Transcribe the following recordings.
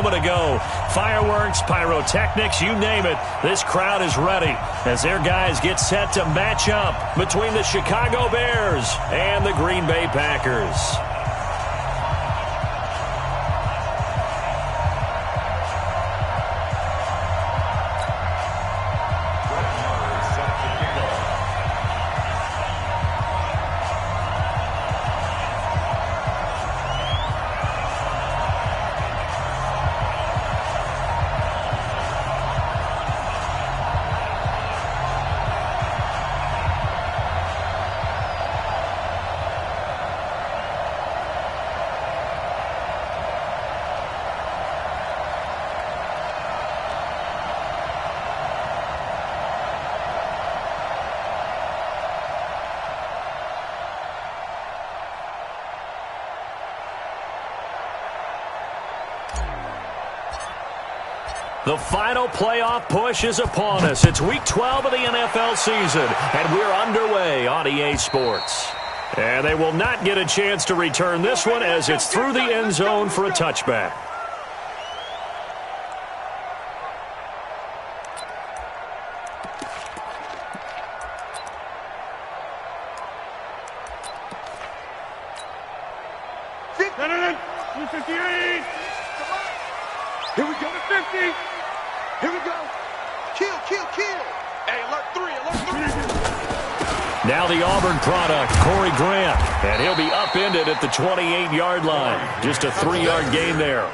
moment ago. Fireworks, pyrotechnics, you name it. This crowd is ready as their guys get set to match up between the Chicago Bears and the Green Bay Packers. The final playoff push is upon us. It's Week 12 of the NFL season, and we're underway on EA Sports. And they will not get a chance to return this one as it's through the end zone for a touchback. Here we go to 50. Here we go. Kill, kill, kill. Hey, alert 3, alert 3. Now the Auburn product, Corey Grant. And he'll be upended at the 28-yard line. Just a 3-yard gain there.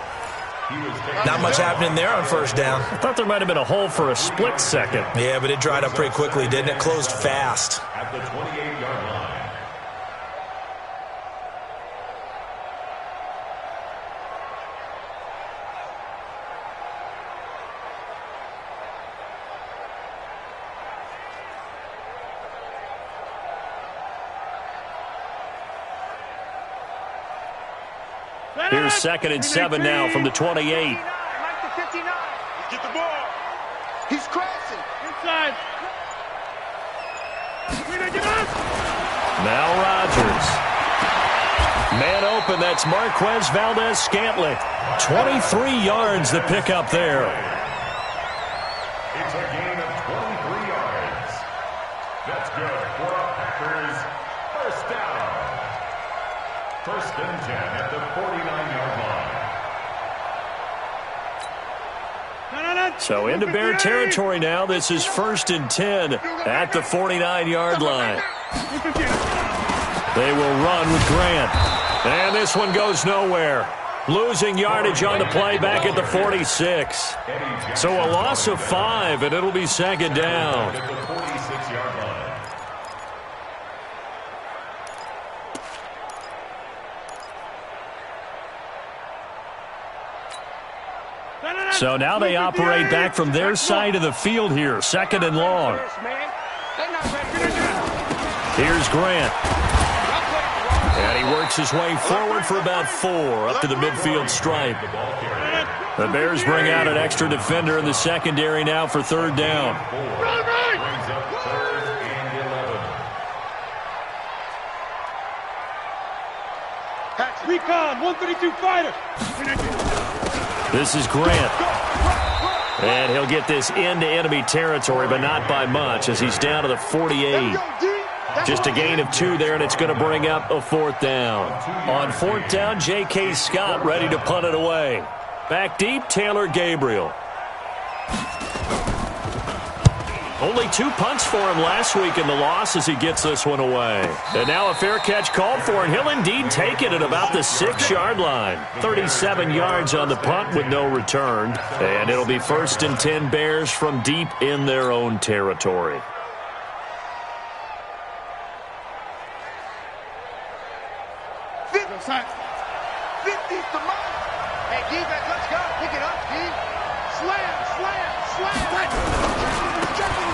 Not much happening there on first down. I thought there might have been a hole for a split second. Yeah, but it dried up pretty quickly, didn't it? Closed fast. At the 28-yard line. Here's 2nd and 7 now from the 28. Get the ball. He's crossing. Inside. Now Rodgers. Man open, that's Marquez Valdez-Scantling. 23 yards the pickup there. It's a gain of 23 yards. That's good for a Packers first down. 1st and 10 at the 49-yard line. So into Bear territory now. This is 1st and 10 at the 49-yard line. They will run with Grant. And this one goes nowhere. Losing yardage on the play back at the 46. So a loss of 5, and it'll be 2nd down. At the 46-yard line. So now they operate back from their side of the field here. 2nd and long. Here's Grant. And he works his way forward for about 4 up to the midfield stripe. The Bears bring out an extra defender in the secondary now for 3rd down. Brings up 3rd and 11. Recon, 132 fighter. This is Grant. And he'll get this into enemy territory, but not by much as he's down to the 48. Just a gain of 2 there, and it's going to bring up a 4th down. On 4th down, J.K. Scott ready to punt it away. Back deep, Taylor Gabriel. Only 2 punts for him last week in the loss as he gets this one away. And now a fair catch called for, and he'll indeed take it at about the 6-yard line. 37 yards on the punt with no return. And it'll be 1st and 10 Bears from deep in their own territory.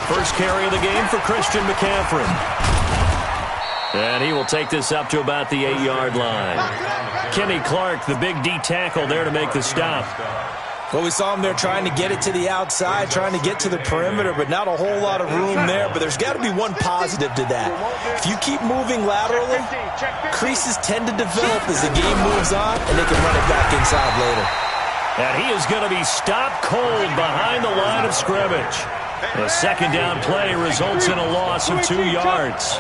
First carry of the game for Christian McCaffrey. And he will take this up to about the 8-yard line. Kenny Clark, the big D tackle there to make the stop. Well, we saw him there trying to get it to the outside, trying to get to the perimeter, but not a whole lot of room there. But there's got to be one positive to that. If you keep moving laterally, creases tend to develop as the game moves on, and they can run it back inside later. And he is going to be stopped cold behind the line of scrimmage. The second down play results in a loss of 2 yards.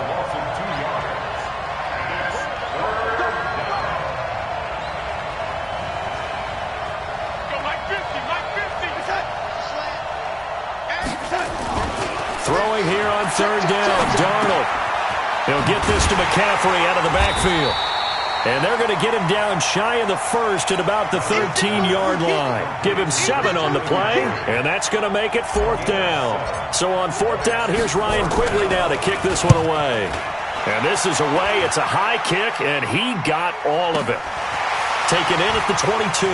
Throwing here on third down, Darnold. He'll get this to McCaffrey out of the backfield. And they're going to get him down shy of the first at about the 13-yard line. Give him 7 on the play, and that's going to make it fourth down. So on fourth down, here's Ryan Quigley now to kick this one away. And this is away. It's a high kick, and he got all of it. Taken in at the 22.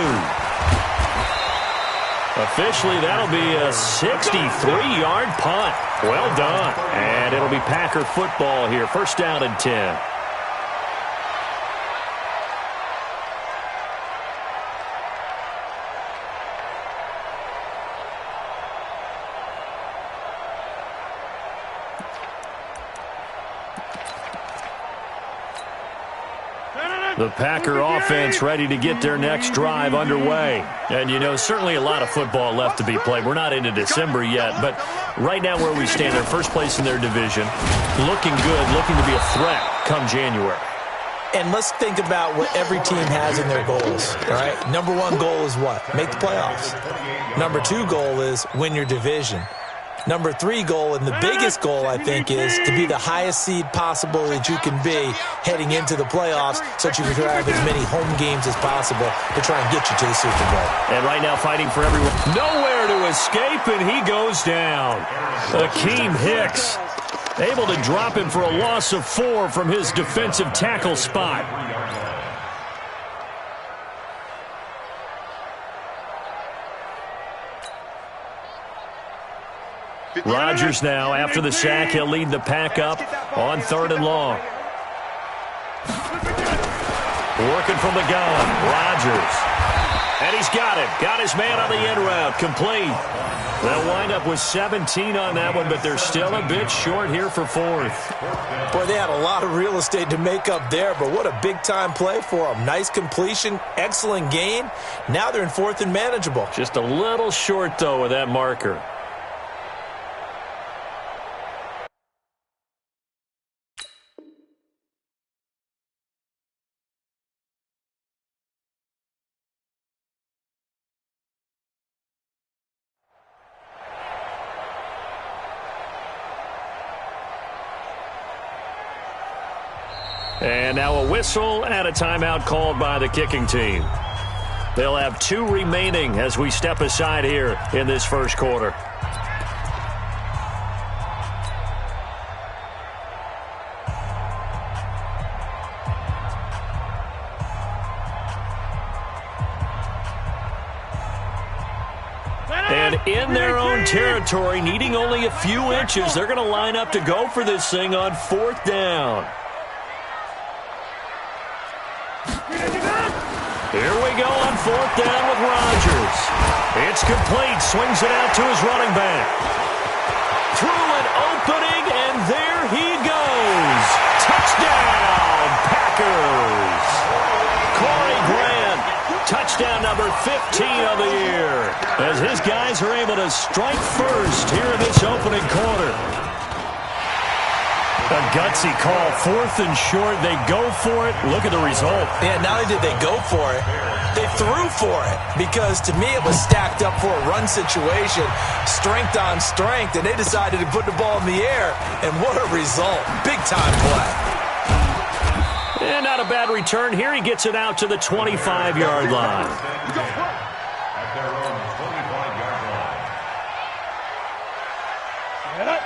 Officially, that'll be a 63-yard punt. Well done. And it'll be Packer football here. First down and 10. The Packer offense ready to get their next drive underway. And, you know, certainly a lot of football left to be played. We're not into December yet, but right now where we stand, they're first place in their division. Looking good, looking to be a threat come January. And let's think about what every team has in their goals, all right? Number 1 goal is what? Make the playoffs. Number 2 goal is win your division. Number 3 goal, and the biggest goal, I think, is to be the highest seed possible that you can be heading into the playoffs so that you can have as many home games as possible to try and get you to the Super Bowl. And right now fighting for everyone. Nowhere to escape, and he goes down. Akeem Hicks able to drop him for a loss of 4 from his defensive tackle spot. Rodgers now, after the sack, he'll lead the pack up on 3rd and long. Working from the gun, Rodgers. And he's got it. Got his man on the end route, complete. They'll wind up with 17 on that one, but they're still a bit short here for 4th. Boy, they had a lot of real estate to make up there, but what a big-time play for them. Nice completion, excellent gain. Now they're in 4th and manageable. Just a little short, though, with that marker. And now a whistle and a timeout called by the kicking team. They'll have 2 remaining as we step aside here in this first quarter. And in their own territory, needing only a few inches, they're going to line up to go for this thing on 4th down. Here we go on 4th down with Rodgers. It's complete. Swings it out to his running back. Through an opening, and there he goes. Touchdown, Packers. Corey Grant, touchdown number 15 of the year, as his guys are able to strike first here in this opening quarter. A gutsy call, 4th and short. They go for it. Look at the result. Yeah, not only did they go for it, they threw for it, because to me it was stacked up for a run situation, strength on strength, and they decided to put the ball in the air, and what a result. Big-time play. And not a bad return. Here he gets it out to the 25-yard line.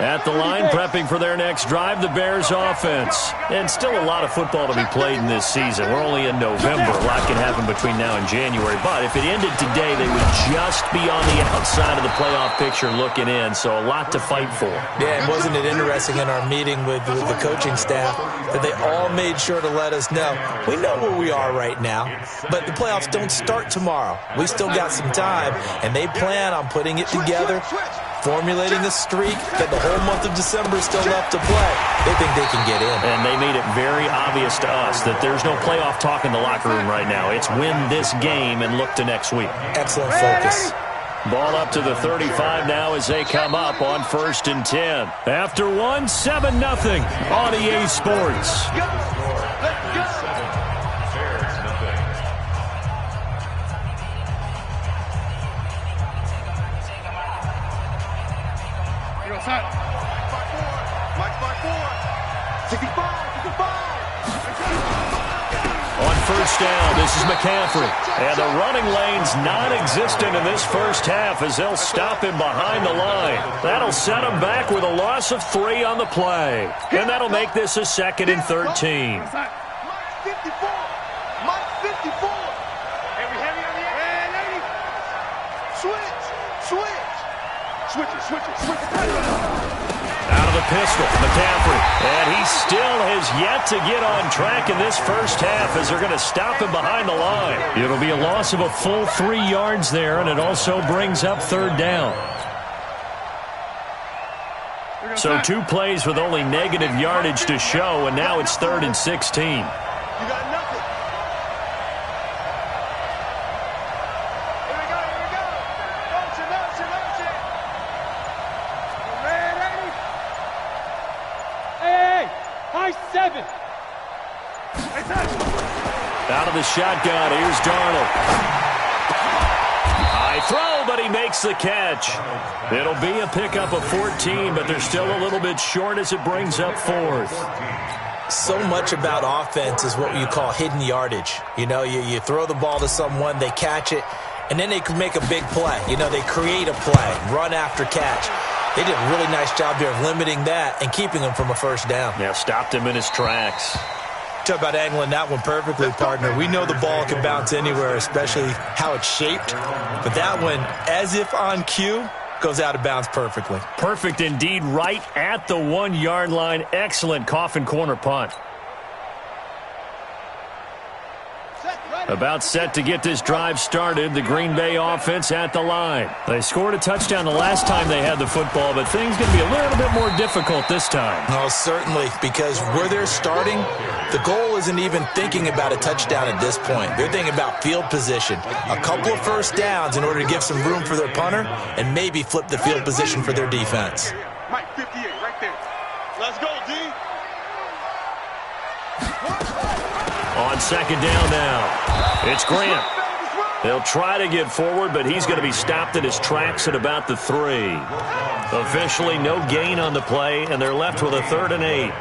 At the line, prepping for their next drive, the Bears offense. And still a lot of football to be played in this season. We're only in November. A lot can happen between now and January. But if it ended today, they would just be on the outside of the playoff picture looking in. So a lot to fight for. Yeah, and wasn't it interesting in our meeting with the coaching staff that they all made sure to let us know, we know where we are right now, but the playoffs don't start tomorrow. We still got some time, and they plan on putting it together formulating a streak, get the whole month of December still left to play. They think they can get in. And they made it very obvious to us that there's no playoff talk in the locker room right now. It's win this game and look to next week. Excellent focus. Ball up to the 35 now as they come up on 1st and 10. After one, 7-0 on EA Sports. On 1st down, this is McCaffrey. And the running lane's non-existent in this first half as they'll stop him behind the line. That'll set him back with a loss of 3 on the play. And that'll make this a 2nd and 13. Mike 54. Mike 54. Heavy on the end. Switch it. Out of the pistol, McCaffrey. And he still has yet to get on track in this first half as they're going to stop him behind the line. It'll be a loss of a full 3 yards there, and it also brings up 3rd down. So 2 plays with only negative yardage to show, and now it's 3rd and 16. You got nothing. Here we go. Motion. Ready? Hey, high 7. Out of the shotgun, here's Darnold. High throw, but he makes the catch. It'll be a pickup of 14, but they're still a little bit short as it brings up 4th. So much about offense is what you call hidden yardage. You know, you throw the ball to someone, they catch it, and then they can make a big play. You know, they create a play, run after catch. They did a really nice job there of limiting that and keeping him from a 1st down. Yeah, stopped him in his tracks. Talk about angling that one perfectly, partner. We know the ball can bounce anywhere, especially how it's shaped. But that one, as if on cue, goes out of bounds perfectly. Perfect indeed, right at the 1-yard line. Excellent coffin corner punt. About set to get this drive started, the Green Bay offense at the line. They scored a touchdown the last time they had the football, but things going to be a little bit more difficult this time. Oh, certainly, because where they're starting, the goal isn't even thinking about a touchdown at this point. They're thinking about field position. A couple of 1st downs in order to give some room for their punter and maybe flip the field position for their defense. Mike 58, right there. Let's go, D. On 2nd down now, it's Grant. They'll try to get forward, but he's going to be stopped in his tracks at about the 3. Officially no gain on the play, and they're left with a 3rd and 8. It's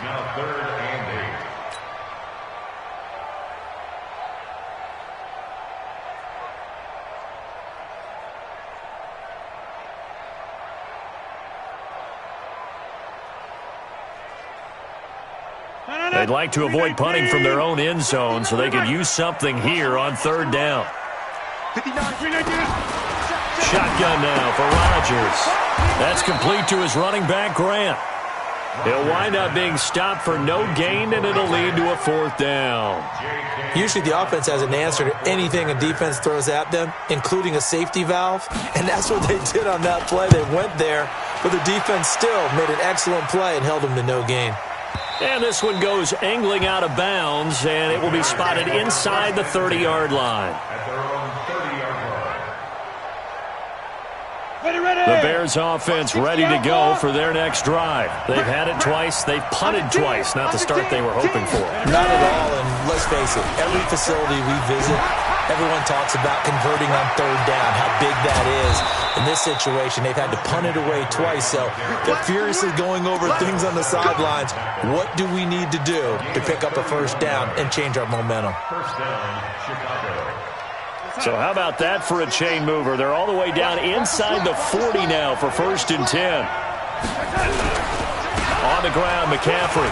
now 3rd and 8. They'd like to avoid punting from their own end zone so they could use something here on 3rd down. 59. Shotgun now for Rodgers. That's complete to his running back, Grant. He'll wind up being stopped for no gain, and it'll lead to a 4th down. Usually the offense has an answer to anything a defense throws at them, including a safety valve, and that's what they did on that play. They went there, but the defense still made an excellent play and held them to no gain. And this one goes angling out of bounds, and it will be spotted inside the 30-yard line. At their own 30-yard line. Ready. The Bears offense ready to go for their next drive. They've had it twice. They've punted twice. Not the start they were hoping for. Not at all, and let's face it, every facility we visit, everyone talks about converting on 3rd down, how big that is. In this situation, they've had to punt it away twice, so they're furiously going over things on the sidelines. What do we need to do to pick up a 1st down and change our momentum? 1st down, Chicago. So how about that for a chain mover? They're all the way down inside the 40 now for 1st and 10. On the ground, McCaffrey.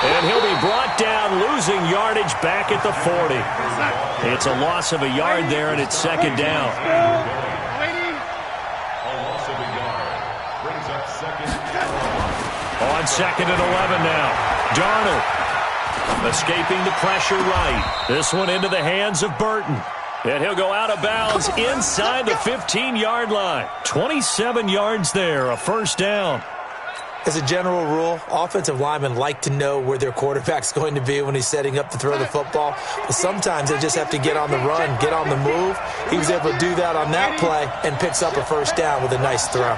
And he'll be brought down, losing yardage back at the 40. It's a loss of a yard there, and it's 2nd down. A loss of a yard. Brings up 2nd and 11. On 2nd and 11 now. Darnold escaping the pressure right. This one into the hands of Burton. And he'll go out of bounds inside the 15-yard line. 27 yards there, a first down. As a general rule, offensive linemen like to know where their quarterback's going to be when he's setting up to throw the football. But sometimes they just have to get on the run, get on the move. He was able to do that on that play and picks up a first down with a nice throw.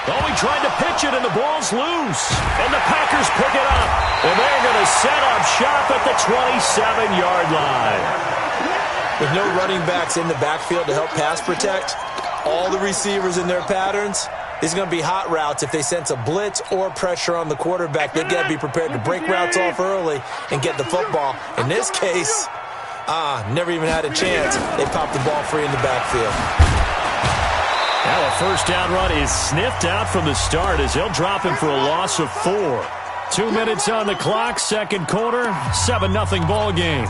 Oh, he tried to pitch it, and the ball's loose. And the Packers pick it up. And they're going to set up shop at the 27-yard line. With no running backs in the backfield to help pass protect, all the receivers in their patterns, these are going to be hot routes. If they sense a blitz or pressure on the quarterback, they've got to be prepared to break routes off early and get the football. In this case, never even had a chance. They popped the ball free in the backfield. Now a first down run is sniffed out from the start as they'll drop him for a loss of 4. 2 minutes on the clock, second quarter, 7-0 ball game.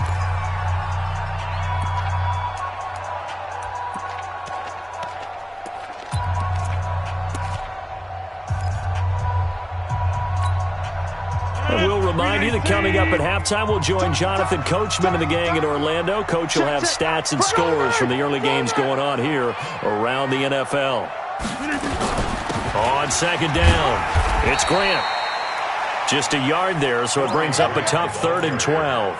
We'll remind you that coming up at halftime, we'll join Jonathan Coachman and the gang in Orlando. Coach will have stats and scores from the early games going on here around the NFL. On second down, it's Grant. Just a yard there, so it brings up a tough 3rd and 12.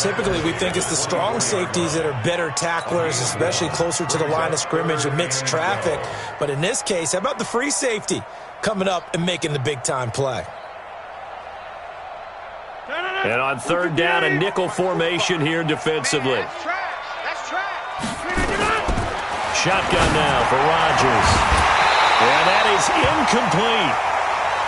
Typically, we think it's the strong safeties that are better tacklers, especially closer to the line of scrimmage amidst traffic. But in this case, how about the free safety coming up and making the big-time play? And on third down, a nickel formation here defensively. Shotgun now for Rodgers. And that is incomplete.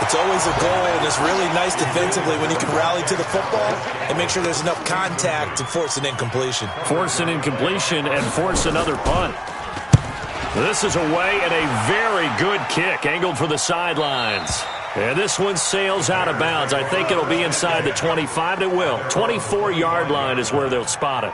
It's always a goal, and it's really nice defensively when you can rally to the football and make sure there's enough contact to force an incompletion. Force an incompletion and force another punt. This is away and a very good kick, angled for the sidelines. And this one sails out of bounds. I think it'll be inside the 25. It will. 24-yard line is where they'll spot it.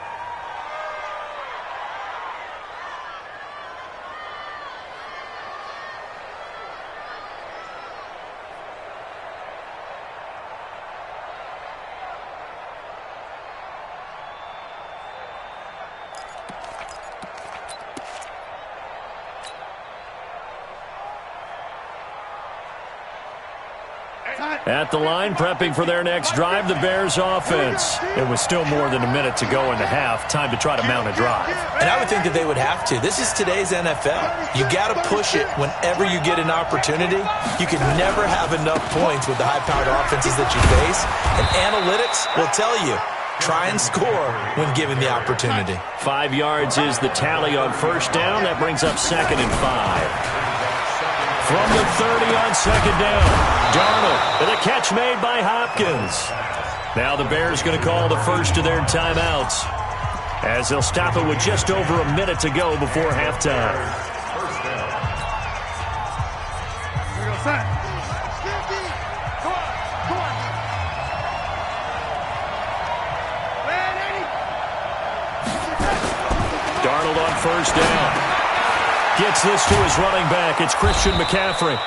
At the line, prepping for their next drive, the Bears offense. It was still more than a minute to go in the half. Time to try to mount a drive. And I would think that they would have to. This is today's NFL. You got to push it whenever you get an opportunity. You can never have enough points with the high-powered offenses that you face. And analytics will tell you, try and score when given the opportunity. 5 yards is the tally on first down. That brings up 2nd and 5. From the 30 on second down, Darnold, and a catch made by Hopkins. Now the Bears going to call the first of their timeouts as they'll stop it with just over a minute to go before halftime. Darnold on first down. Gets this to his running back. It's Christian McCaffrey.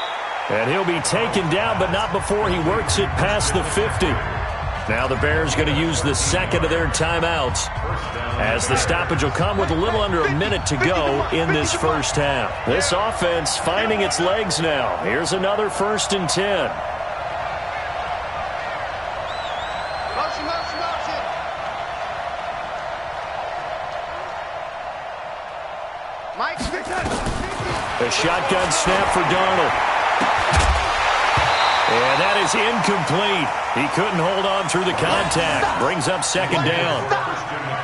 And he'll be taken down, but not before he works it past the 50. Now the Bears going to use the second of their timeouts as the stoppage will come with a little under a minute to go in this first half. This offense finding its legs now. Here's another 1st and 10. A shotgun snap for Darnold. And that is incomplete. He couldn't hold on through the contact. Brings up 2nd down.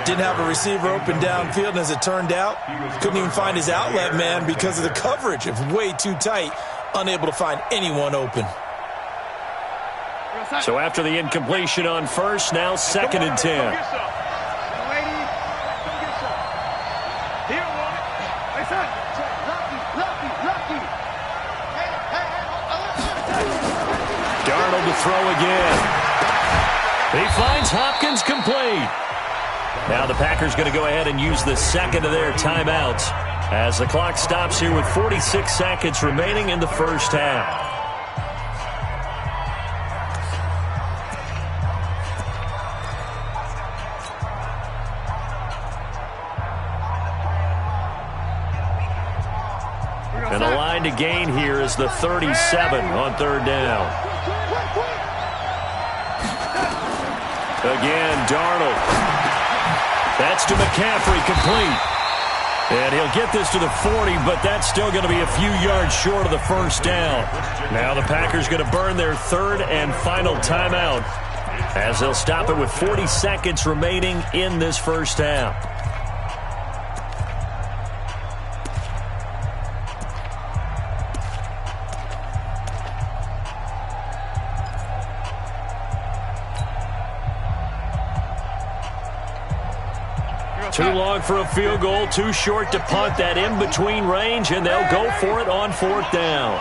Didn't have a receiver open downfield, and as it turned out, couldn't even find his outlet man because of the coverage. It was way too tight, unable to find anyone open. So after the incompletion on first, now 2nd and 10. Darnold to throw again. He finds Hopkins complete. Now the Packers going to go ahead and use the second of their timeouts as the clock stops here with 46 seconds remaining in the first half. And the line to gain here is the 37 on third down. Again, Darnold. That's to McCaffrey, complete. And he'll get this to the 40, but that's still going to be a few yards short of the first down. Now the Packers going to burn their third and final timeout as they'll stop it with 40 seconds remaining in this first half. Too long for a field goal, too short to punt. That in-between range, and they'll go for it on fourth down.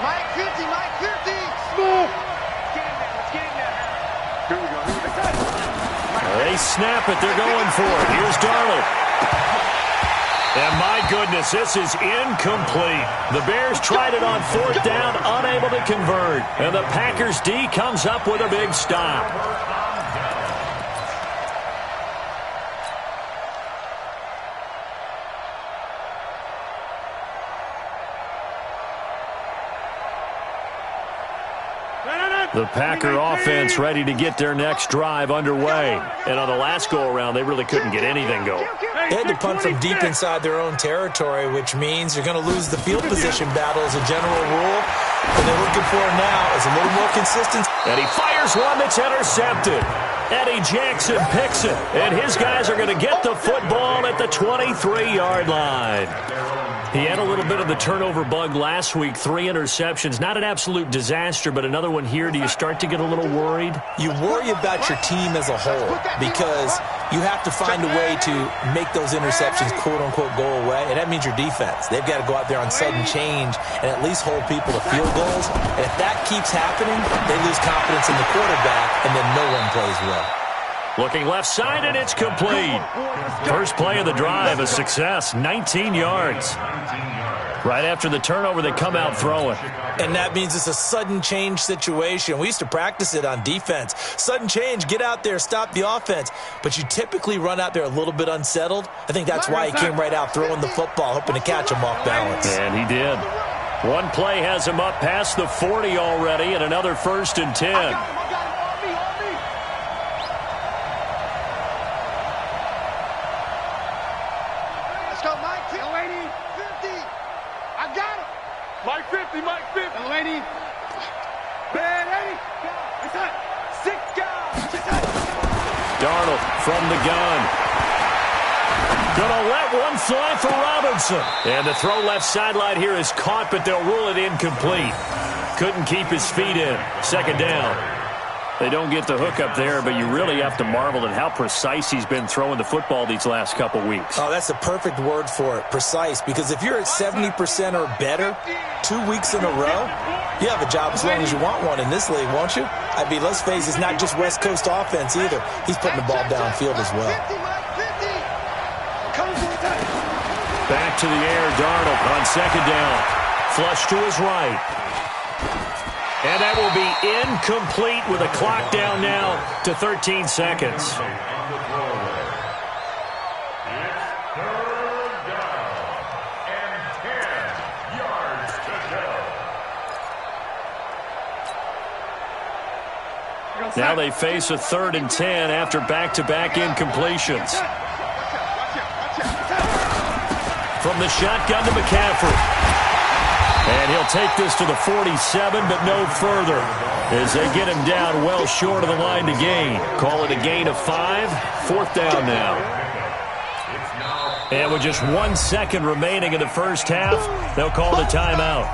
Mike 50, Mike 50. They snap it. They're going for it. Here's Darnold. And my goodness, this is incomplete. The Bears tried it on fourth down, unable to convert. And the Packers D comes up with a big stop. The Packer offense ready to get their next drive underway. And on the last go-around, they really couldn't get anything going. They had to punt from deep inside their own territory, which means you're going to lose the field position battle as a general rule. What they're looking for now is a little more consistency. And he fires one that's intercepted. Eddie Jackson picks it. And his guys are going to get the football at the 23-yard line. He had a little bit of the turnover bug last week, 3 interceptions. Not an absolute disaster, but another one here. Do you start to get a little worried? You worry about your team as a whole because you have to find a way to make those interceptions, quote-unquote, go away, and that means your defense. They've got to go out there on sudden change and at least hold people to field goals. And if that keeps happening, they lose confidence in the quarterback, and then no one plays well. Looking left side, and it's complete. First play of the drive, a success, 19 yards. Right after the turnover, they come out throwing. And that means it's a sudden change situation. We used to practice it on defense. Sudden change, get out there, stop the offense. But you typically run out there a little bit unsettled. I think that's why he came right out throwing the football, hoping to catch him off balance. And he did. One play has him up past the 40 already, and another 1st and 10. Mike 50, Mike 50. And lady. Bad Eddie. It's hot. 6 guys. Darnold from the gun. Gonna let one fly for Robinson. And the throw left sideline here is caught, but they'll rule it incomplete. Couldn't keep his feet in. 2nd down. They don't get the hook up there, but you really have to marvel at how precise he's been throwing the football these last couple weeks. Oh, that's a perfect word for it, precise, because if you're at 70% or better 2 weeks in a row, you have a job as long as you want one in this league, won't you? I mean, let's face it, it's not just West Coast offense either. He's putting the ball downfield as well. Back to the air, Darnold on 2nd down. Flush to his right. And that will be incomplete with a clock down now to 13 seconds. It's 3rd down and 10 yards to go. Now they face a 3rd and 10 after back-to-back incompletions. From the shotgun to McCaffrey. And he'll take this to the 47, but no further as they get him down well short of the line to gain. Call it a gain of 5. 4th down now. And with just 1 second remaining in the first half, they'll call the timeout.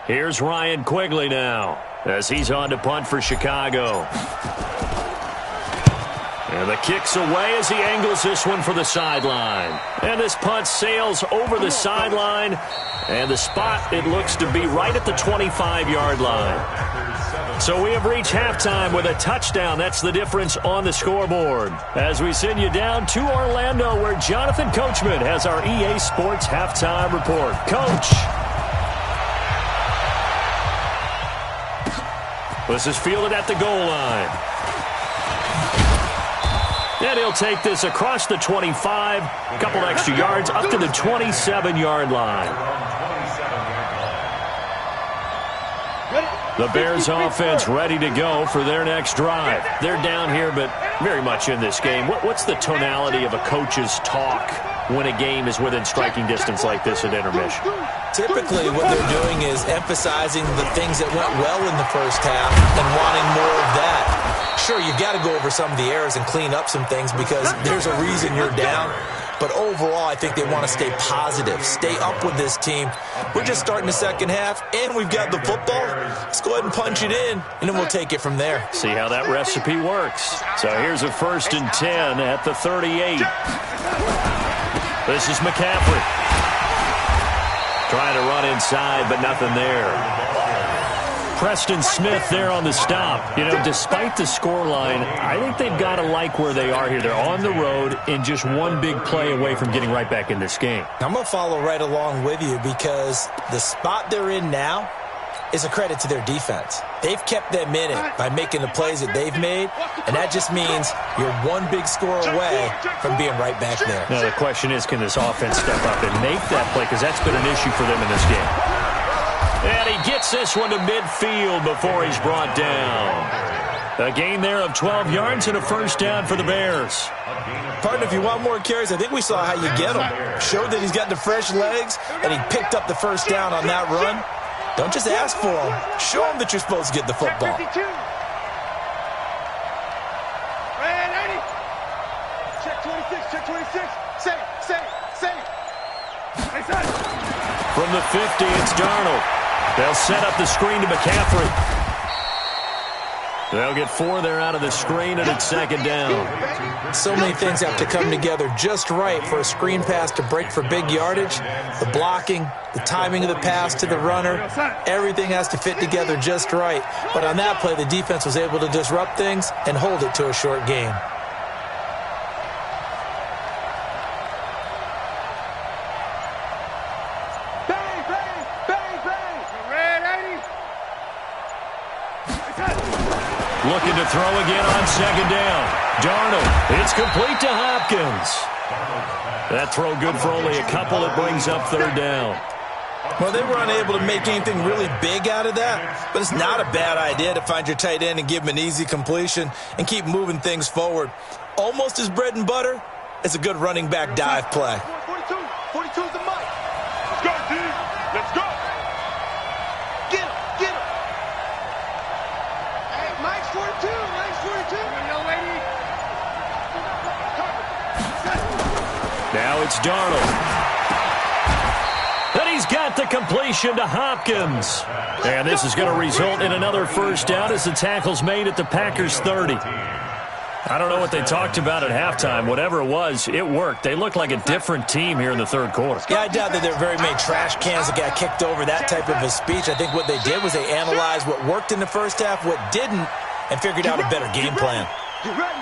Here's Ryan Quigley now as he's on to punt for Chicago. And the kick's away as he angles this one for the sideline. And this punt sails over the sideline. And the spot, it looks to be right at the 25-yard line. So we have reached halftime with a touchdown. That's the difference on the scoreboard. As we send you down to Orlando, where Jonathan Coachman has our EA Sports halftime report. Coach. This is fielded at the goal line. And he'll take this across the 25, a couple extra yards, up to the 27-yard line. The Bears offense ready to go for their next drive. They're down here, but very much in this game. What's the tonality of a coach's talk when a game is within striking distance like this at intermission? Typically, what they're doing is emphasizing the things that went well in the first half and wanting more of that. Sure, you got to go over some of the errors and clean up some things because there's a reason you're down. But overall, I think they want to stay positive, stay up with this team. We're just starting the second half, and we've got the football. Let's go ahead and punch it in, and then we'll take it from there. See how that recipe works. So here's a 1st and 10 at the 38. This is McCaffrey. Trying to run inside, but nothing there. Preston Smith there on the stop. You know, despite the scoreline, I think they've got to like where they are here. They're on the road and just one big play away from getting right back in this game. I'm going to follow right along with you because the spot they're in now is a credit to their defense. They've kept them in it by making the plays that they've made, and that just means you're one big score away from being right back there. Now, the question is, can this offense step up and make that play? Because that's been an issue for them in this game. And he gets this one to midfield before he's brought down. A gain there of 12 yards and a 1st down for the Bears. Partner, if you want more carries, I think we saw how you get him. Showed that he's got the fresh legs, and he picked up the 1st down on that run. Don't just ask for him. Show him that you're supposed to get the football. Check 26, check 26. Say. From the 50, it's Darnold. They'll set up the screen to McCaffrey. They'll get 4 there out of the screen, and it's 2nd down. So many things have to come together just right for a screen pass to break for big yardage. The blocking, the timing of the pass to the runner, everything has to fit together just right. But on that play, the defense was able to disrupt things and hold it to a short game. Looking to throw again on 2nd down. Darnold, it's complete to Hopkins. That throw good for only a couple. It brings up 3rd down. Well, they were unable to make anything really big out of that, but it's not a bad idea to find your tight end and give him an easy completion and keep moving things forward. Almost as bread and butter as a good running back dive play. 42's the mic. Let's go, dude. Let's go. Get him. Hey, Mike's 42. Yo, lady. Now it's Darnold. And he's got the completion to Hopkins. And this is going to result in another 1st down as the tackle's made at the Packers' 30. I don't know what they talked about at halftime. Whatever it was, it worked. They look like a different team here in the 3rd quarter. Yeah, I doubt that there are very many trash cans that got kicked over that type of a speech. I think what they did was they analyzed what worked in the first half, what didn't, and figured out a better game plan. You ready?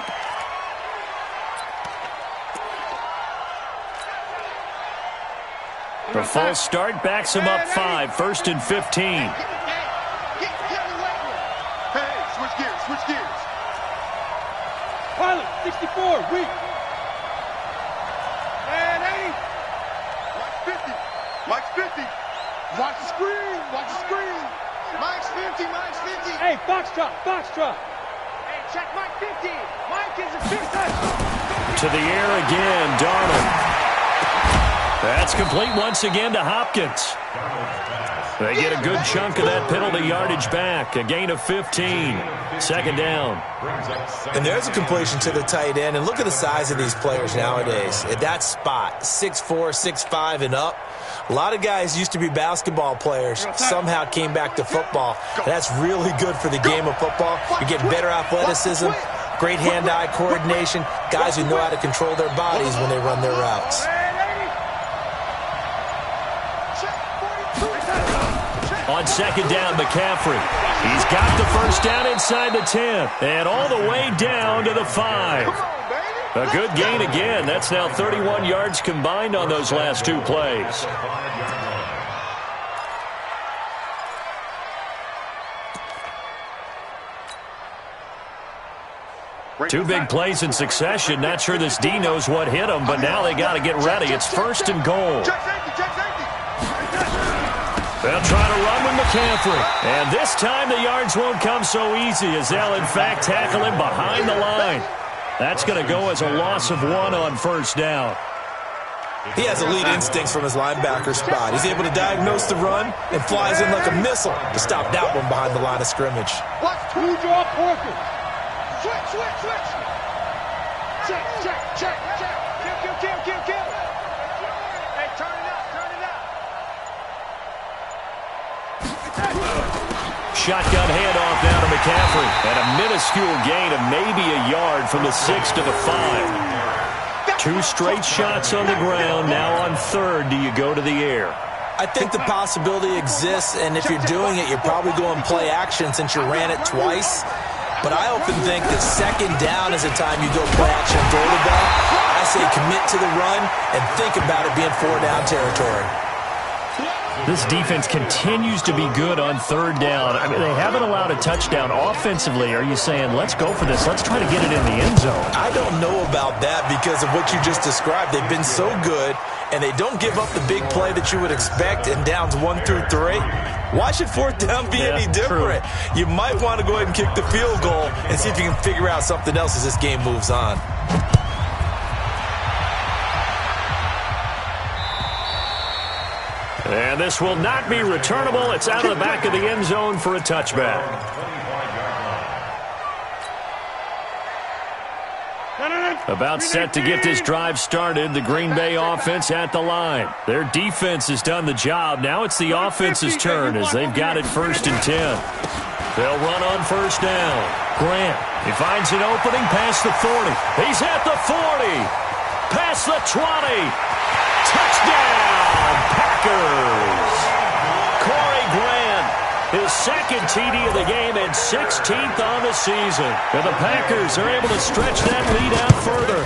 The false start backs him up 5, 1st and 15. Hey, switch gears. Pilot, 64, weak. Man, 80. Mike's 50. Watch the screen. Mike's 50. Hey, Foxtrot. Hey, check Mike 50. Mike is a 50. To the air again, Darnold. That's complete once again to Hopkins. They get a good chunk of that penalty yardage back. A gain of 15. Second down. And there's a completion to the tight end. And look at the size of these players nowadays. At that spot, 6'4", 6'5", and up. A lot of guys used to be basketball players, somehow came back to football. And that's really good for the game of football. You get better athleticism, great hand-eye coordination, guys who know how to control their bodies when they run their routes. On second down, McCaffrey. He's got the first down inside the 10 and all the way down to the 5. A good gain again. That's now 31 yards combined on those last two plays. Two big plays in succession. Not sure this D knows what hit him, but now they got to get ready. It's first and goal. They'll try to run with McCaffrey. And this time the yards won't come so easy as they'll, in fact, tackle him behind the line. That's going to go as a loss of 1 on first down. He has elite instincts from his linebacker spot. He's able to diagnose the run and flies in like a missile to stop that one behind the line of scrimmage. Watch two drop working. Switch. Check. Kill. Hey, turn it up. Shotgun handoff now to McCaffrey. And a minuscule gain of maybe a yard from the 6 to the 5. Two straight shots on the ground. Now on third, do you go to the air? I think the possibility exists, and if you're doing it, you're probably going play action since you ran it twice. But I often think that second down is a time you go play action and throw the ball. I say commit to the run and think about it being 4-down territory. This defense continues to be good on third down. I mean, they haven't allowed a touchdown offensively. Are you saying, let's go for this, let's try to get it in the end zone? I don't know about that because of what you just described. They've been so good, and they don't give up the big play that you would expect in downs 1 through 3. Why should fourth down be any different? True. You might want to go ahead and kick the field goal and see if you can figure out something else as this game moves on. And this will not be returnable. It's out of the back of the end zone for a touchback. About set to get this drive started. The Green Bay offense at the line. Their defense has done the job. Now it's the offense's turn as they've got it 1st and 10. They'll run on first down. Grant, he finds an opening past the 40. He's at the 40. Past the 20. Touchdown, Packers. Corey Grant, his second TD of the game and 16th on the season. And the Packers are able to stretch that lead out further.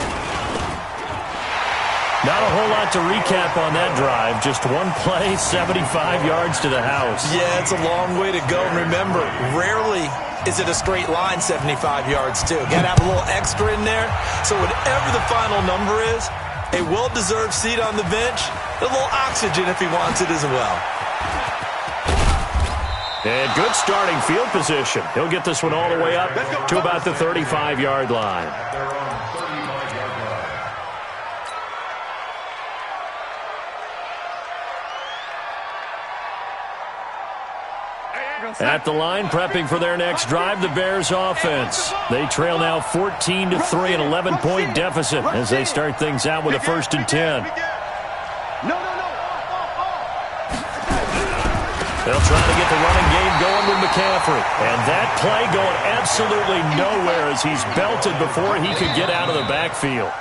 Not a whole lot to recap on that drive. Just one play, 75 yards to the house. Yeah, it's a long way to go. And remember, rarely is it a straight line 75 yards, too. Got to have a little extra in there. So whatever the final number is, a well-deserved seat on the bench, a little oxygen if he wants it as well. And good starting field position. He'll get this one all the way up to about the 35-yard line. At the line, prepping for their next drive, the Bears offense. They trail now 14-3, an 11-point deficit as they start things out with a 1st and 10. They'll try to get the running game going with McCaffrey. And that play going absolutely nowhere as he's belted before he could get out of the backfield.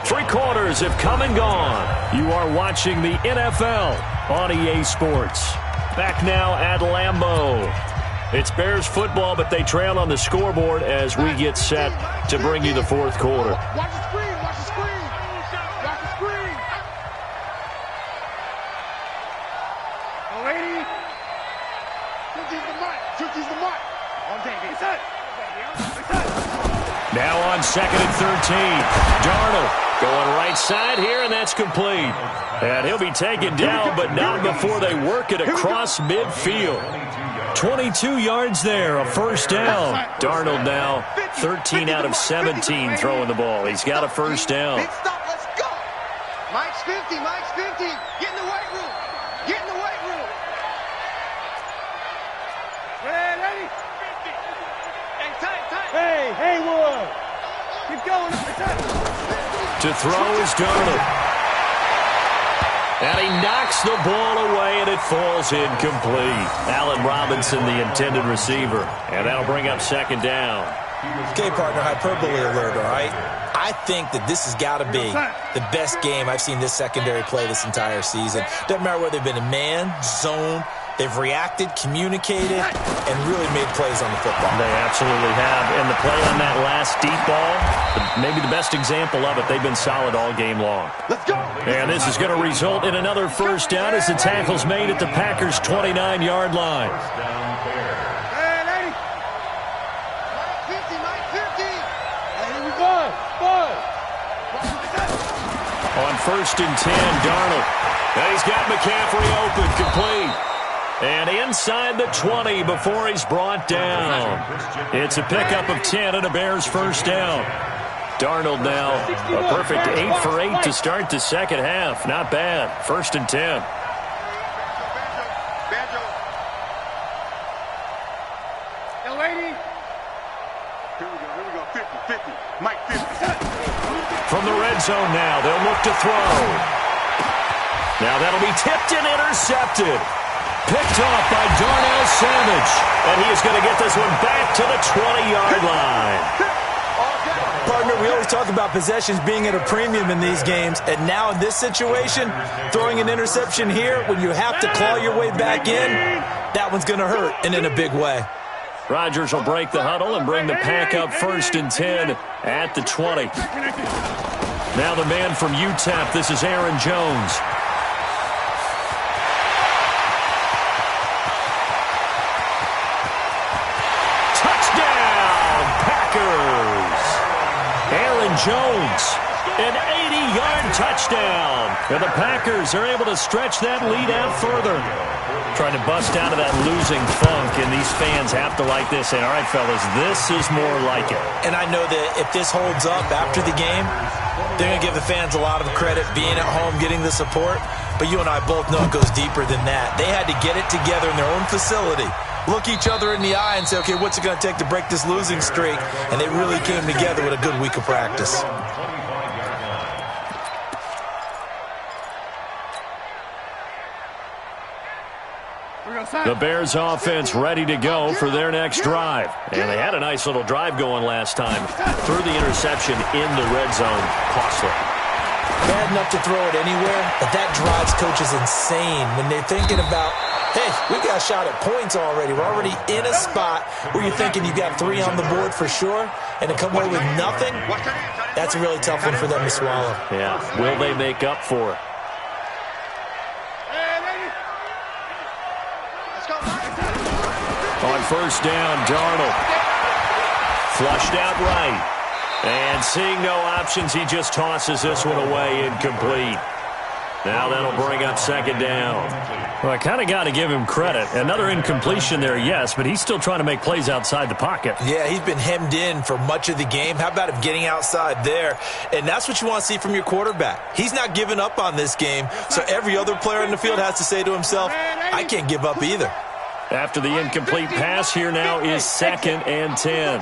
3 quarters have come and gone. You are watching the NFL on EA Sports. Back now at Lambeau. It's Bears football, but they trail on the scoreboard as we get set to bring you the 4th quarter. Watch the screen. Oh, lady. 50's the mark. On David. Now on 2nd and 13. Darnold going right side here, and that's complete. And he'll be taken down, but not before they work it across midfield. 22 yards there, a 1st down. Darnold now 13 out of 17 throwing the ball. He's got a 1st down. Big stop, let's go. Mike's 50. Get in the weight room. Hey, Haywood! Keep going. To throw is Darnold. And he knocks the ball away, and it falls incomplete. Allen Robinson, the intended receiver. And that'll bring up second down. Okay, partner, hyperbole alert, all right? I think that this has got to be the best game I've seen this secondary play this entire season. Doesn't matter whether they've been in man, zone, they've reacted, communicated, and really made plays on the football. They absolutely have. And the play on that last deep ball, maybe the best example of it, they've been solid all game long. Let's go. And this is going to result in another first down as the tackle's made at the Packers' 29-yard line. On 1st and 10, Darnold. And he's got McCaffrey open, complete. And inside the 20 before he's brought down. It's a pickup of 10 and a Bears first down. Darnold now a perfect 8 for 8 to start the second half. Not bad. 1st and 10. From the red zone now, they'll look to throw. Now that'll be tipped and intercepted. Picked off by Darnell Savage. And he is going to get this one back to the 20-yard line. Partner, we always talk about possessions being at a premium in these games. And now in this situation, throwing an interception here when you have to claw your way back in, that one's going to hurt, and in a big way. Rodgers will break the huddle and bring the pack up 1st and 10 at the 20. Now the man from UTEP, this is Aaron Jones. Touchdown, Packers! Aaron Jones, an 80-yard touchdown. And the Packers are able to stretch that lead out further. Trying to bust out of that losing funk, and these fans have to like this. And, all right, fellas, this is more like it. And I know that if this holds up after the game, they're going to give the fans a lot of credit, being at home, getting the support. But you and I both know it goes deeper than that. They had to get it together in their own facility, look each other in the eye and say, okay, what's it going to take to break this losing streak? And they really came together with a good week of practice. The Bears offense ready to go for their next drive. And they had a nice little drive going last time. Threw the interception in the red zone. Costly. Bad enough to throw it anywhere, but that drives coaches insane when they're thinking about, hey, we got a shot at points already. We're already in a spot where you're thinking you got 3 on the board for sure, and to come away with nothing, that's a really tough one for them to swallow. Yeah, will they make up for it? On 1st down, Darnold. Flushed out right. And seeing no options, he just tosses this one away incomplete. Now that'll bring up 2nd down. Well, I kind of got to give him credit. Another incompletion there, yes, but he's still trying to make plays outside the pocket. Yeah, he's been hemmed in for much of the game. How about him getting outside there? And that's what you want to see from your quarterback. He's not giving up on this game, so every other player in the field has to say to himself, I can't give up either. After the incomplete pass, here now is 2nd and 10.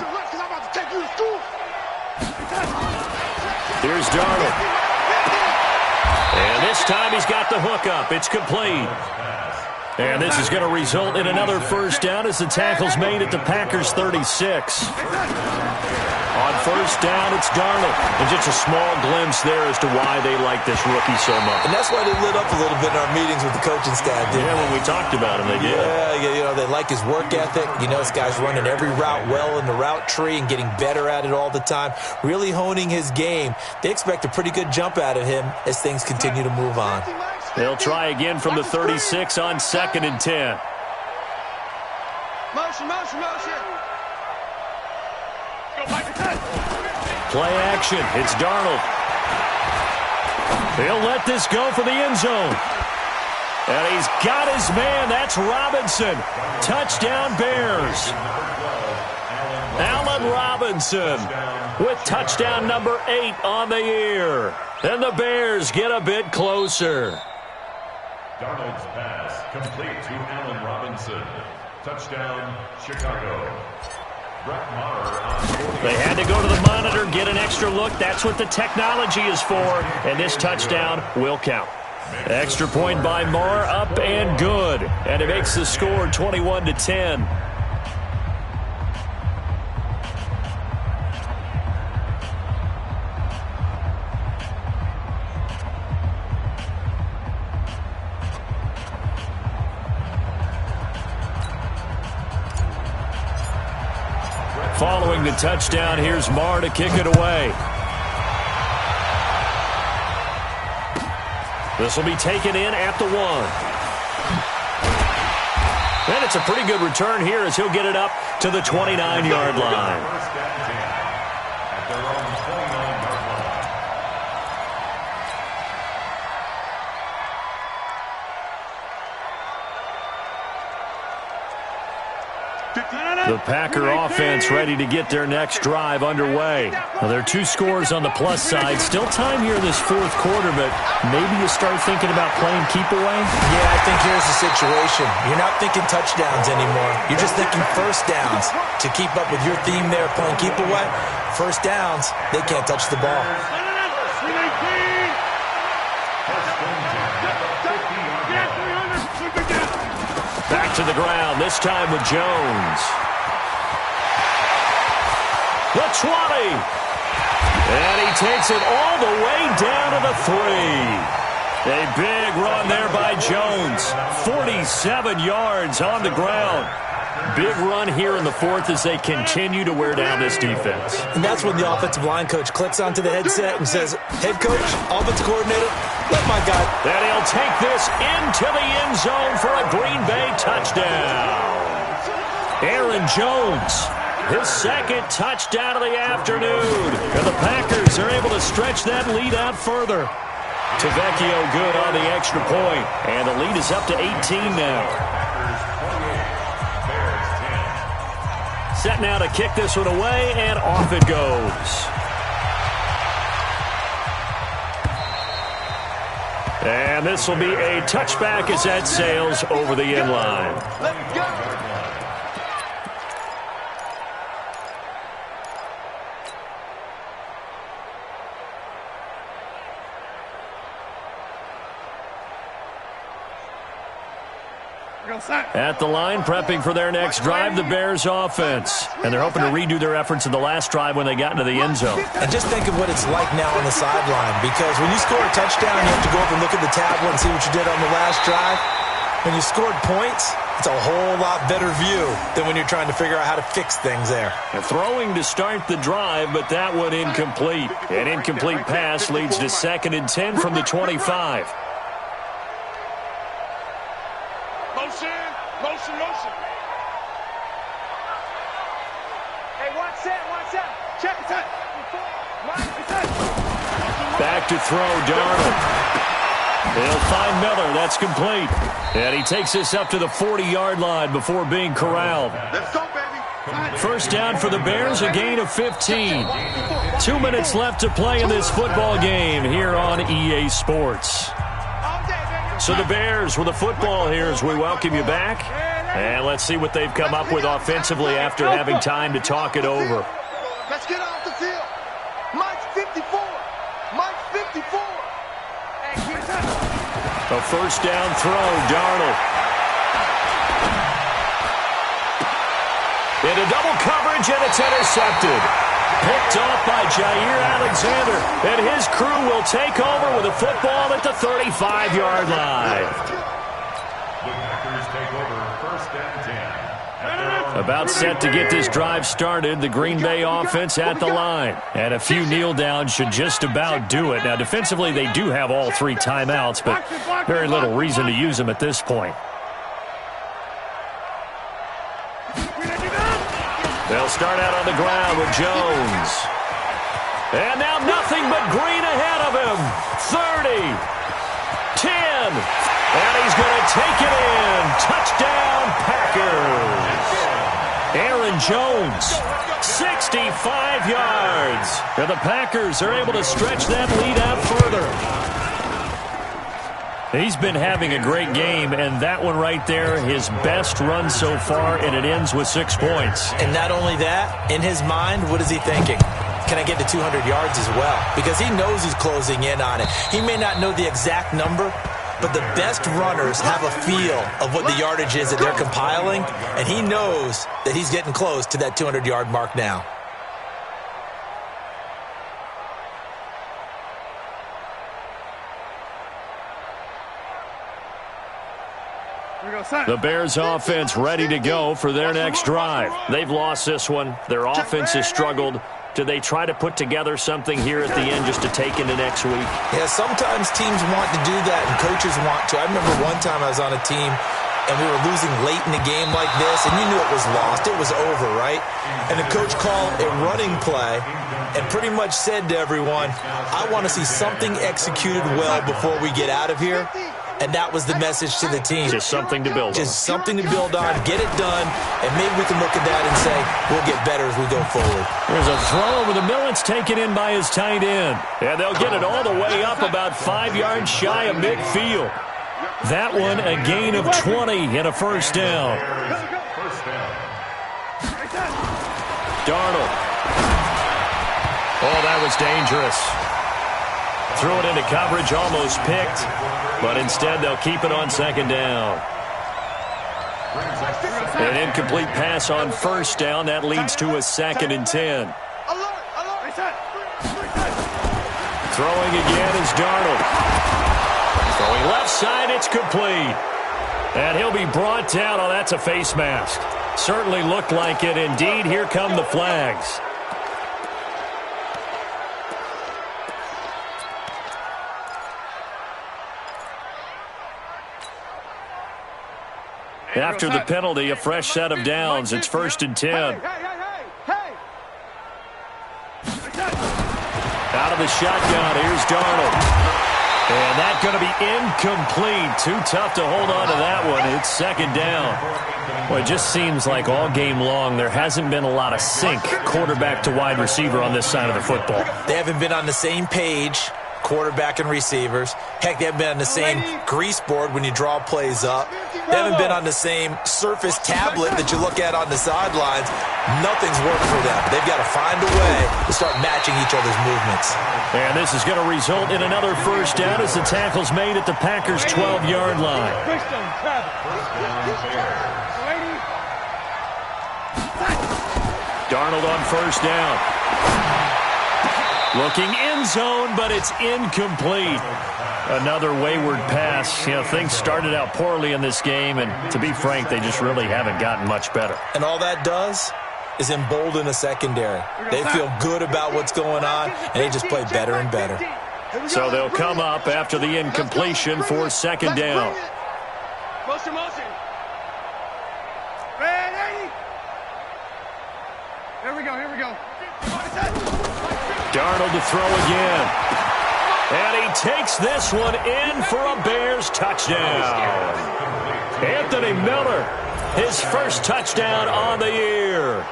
Here's Darnold. And this time he's got the hook up. It's complete. And this is going to result in another first down as the tackle's made at the Packers' 36. On 1st down, it's Darnold. And just a small glimpse there as to why they like this rookie so much. And that's why they lit up a little bit in our meetings with the coaching staff, didn't they? Yeah, when we talked about him, they did. Yeah, you know, they like his work ethic. You know, this guy's running every route well in the route tree and getting better at it all the time, really honing his game. They expect a pretty good jump out of him as things continue to move on. They'll try again from the 36 on 2nd and 10. Motion, motion, motion. Play action. It's Darnold. He'll let this go for the end zone. And he's got his man. That's Robinson. Touchdown Bears. Allen Robinson with touchdown number 8 on the year. And the Bears get a bit closer. Darnold's pass complete to Allen Robinson. Touchdown, Chicago. Brett Maher on They had to go to the monitor, get an extra look. That's what the technology is for, and this touchdown will count. Extra point by Marr, up and good. And it makes the score 21-10. Following the touchdown, here's Marr to kick it away. This will be taken in at the 1. And it's a pretty good return here as he'll get it up to the 29-yard line. First and 10 at their own 29-yard line. The Packer offense ready to get their next drive underway. Now, there are 2 scores on the plus side. Still time here in this fourth quarter, but maybe you start thinking about playing keep away? Yeah, I think here's the situation. You're not thinking touchdowns anymore. You're just thinking first downs. To keep up with your theme there, playing keep away, first downs, they can't touch the ball. Back to the ground, this time with Jones. The 20. And he takes it all the way down to the 3. A big run there by Jones. 47 yards on the ground. Big run here in the fourth as they continue to wear down this defense. And that's when the offensive line coach clicks onto the headset and says, head coach, offensive coordinator, let my guy. And he'll take this into the end zone for a Green Bay touchdown. Aaron Jones, his second touchdown of the afternoon. And the Packers are able to stretch that lead out further. Tavecchio good on the extra point. And the lead is up to 18 now. Set now to kick this one away, and off it goes. And this will be a touchback as that sails over the end line. Let's go. At the line, prepping for their next drive, the Bears offense. And they're hoping to redo their efforts in the last drive when they got into the end zone. And just think of what it's like now on the sideline, because when you score a touchdown, you have to go over and look at the tablet and see what you did on the last drive. When you scored points, it's a whole lot better view than when you're trying to figure out how to fix things there. And throwing to start the drive, but that one incomplete. An incomplete pass leads to 2nd and 10 from the 25. Motion. Hey, watch that. Check it out. Back to throw, Darnold. They'll find Miller. That's complete. And he takes this up to the 40-yard line before being corralled. Let's go, baby. First down for the Bears, a gain of 15. 2 minutes left to play in this football game here on EA Sports. So the Bears with the football here as we welcome you back. And let's see what they've come up with offensively after having time to talk it over. Let's get off the field. Mike's 54. A first down throw, Darnold. Into double coverage, and it's intercepted. Picked off by Jair Alexander, and his crew will take over with a football at the 35-yard line. The Packers take over first and 10. About set to get this drive started, the Green Bay offense at the line. And a few kneel downs should just about do it. Now, defensively, they do have all 3 timeouts, but very little reason to use them at this point. They'll start out on the ground with Jones. And now nothing but green ahead of him. 30, 10, and he's going to take it in. Touchdown, Packers. Aaron Jones, 65 yards. And the Packers are able to stretch that lead out further. He's been having a great game, and that one right there, his best run so far, and it ends with 6 points. And not only that, in his mind, what is he thinking? Can I get to 200 yards as well? Because he knows he's closing in on it. He may not know the exact number, but the best runners have a feel of what the yardage is that they're compiling, and he knows that he's getting close to that 200-yard mark now. The Bears offense ready to go for their next drive. They've lost this one. Their offense has struggled. Do they try to put together something here at the end just to take into next week? Yeah, sometimes teams want to do that and coaches want to. I remember one time I was on a team and we were losing late in the game like this, and you knew it was lost. It was over, right? And the coach called a running play and pretty much said to everyone, I want to see something executed well before we get out of here. And that was the message to the team. Just something to build on. Just something to build on, get it done, and maybe we can look at that and say, we'll get better as we go forward. There's a throw over the middle. It's taken in by his tight end. And they'll get it all the way up about 5 yards shy of midfield. That one, a gain of 20 and a first down. Darnold. Oh, that was dangerous. Threw it into coverage, almost picked, but instead they'll keep it on second down. An incomplete pass on first down. That leads to a 2nd and 10. Throwing again is Darnold. Throwing left side, it's complete. And he'll be brought down. Oh, that's a face mask. Certainly looked like it. Indeed, here come the flags. After the penalty, a fresh set of downs. It's 1st and 10. Out of the shotgun, here's Darnold. And that's going to be incomplete. Too tough to hold on to that one. It's 2nd down. Well, it just seems like all game long there hasn't been a lot of sync quarterback to wide receiver on this side of the football. They haven't been on the same page, quarterback and receivers. Heck, they haven't been on the same grease board when you draw plays up. They haven't been on the same surface tablet that you look at on the sidelines. Nothing's worked for them. They've got to find a way to start matching each other's movements. And this is going to result in another first down as the tackle's made at the Packers' 12-yard line. Darnold on first down. Looking end zone, but it's incomplete. Another wayward pass. You know, things started out poorly in this game, and to be frank, they just really haven't gotten much better. And all that does is embolden a secondary. They feel good about what's going on, and they just play better and better. So they'll come up after the incompletion for 2nd down. Motion. Ready? Here we go. Darnold to throw again. And he takes this one in for a Bears touchdown. Anthony Miller, his first touchdown on the year.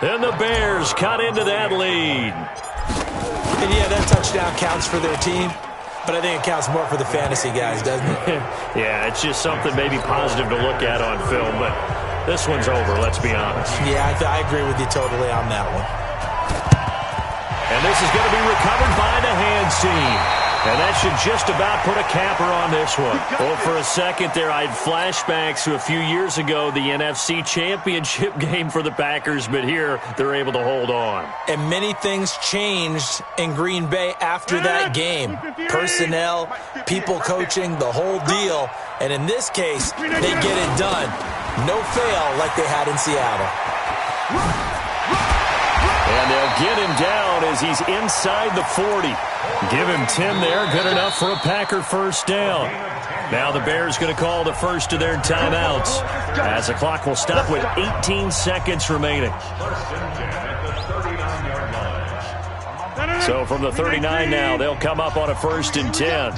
And the Bears cut into that lead. And yeah, that touchdown counts for their team, but I think it counts more for the fantasy guys, doesn't it? Yeah, it's just something maybe positive to look at on film, but this one's over, let's be honest. Yeah, I agree with you totally on that one. And this is going to be recovered by the hands team. And that should just about put a capper on this one. Well, for a second there, I had flashbacks to a few years ago, the NFC Championship game for the Packers, but here they're able to hold on. And many things changed in Green Bay after that game. Personnel, people coaching, the whole deal. And in this case, they get it done. No fail like they had in Seattle. And they'll get him down as he's inside the 40. Give him 10 there, good enough for a Packer first down. Now the Bears going to call the first of their timeouts as the clock will stop with 18 seconds remaining. So from the 39 now, they'll come up on a 1st and 10.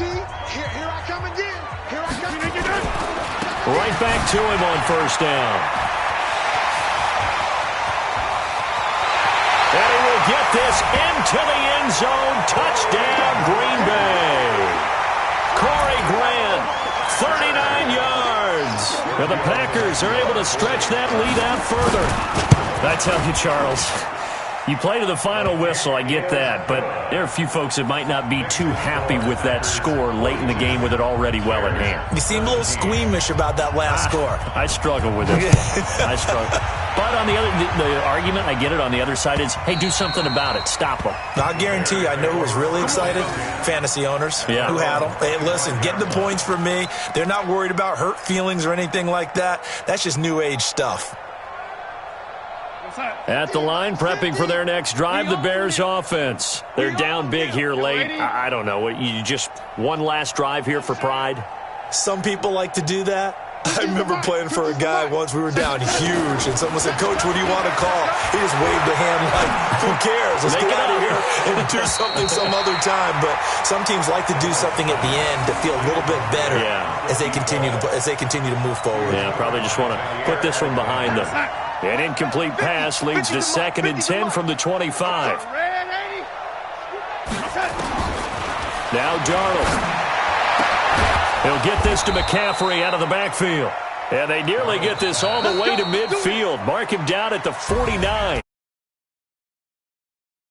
Right back to him on first down. And he will get this into the end zone. Touchdown, Green Bay. Corey Grant 39 yards. And the Packers are able to stretch that lead out further. I tell you, Charles, you play to the final whistle, I get that, but there are a few folks that might not be too happy with that score late in the game with it already well in hand. You seem a little squeamish about that last score. I struggle with it. I struggle. But on the other, the argument, I get it, on the other side is, hey, do something about it. Stop them. I guarantee you, I know who was really excited? Fantasy owners who had them. Hey, listen, get the points from me. They're not worried about hurt feelings or anything like that. That's just new age stuff. At the line, prepping for their next drive, the Bears offense. They're down big here late. I don't know. You just one last drive here for pride? Some people like to do that. I remember playing for a guy once. We were down huge, and someone said, Coach, what do you want to call? He just waved a hand like, who cares? Let's get out of here and do something some other time. But some teams like to do something at the end to feel a little bit better as they continue to move forward. Yeah, probably just want to put this one behind them. An incomplete pass leads to 2nd and 10 from the 25. Now Darnold. He'll get this to McCaffrey out of the backfield. And they nearly get this all the way to midfield. Mark him down at the 49.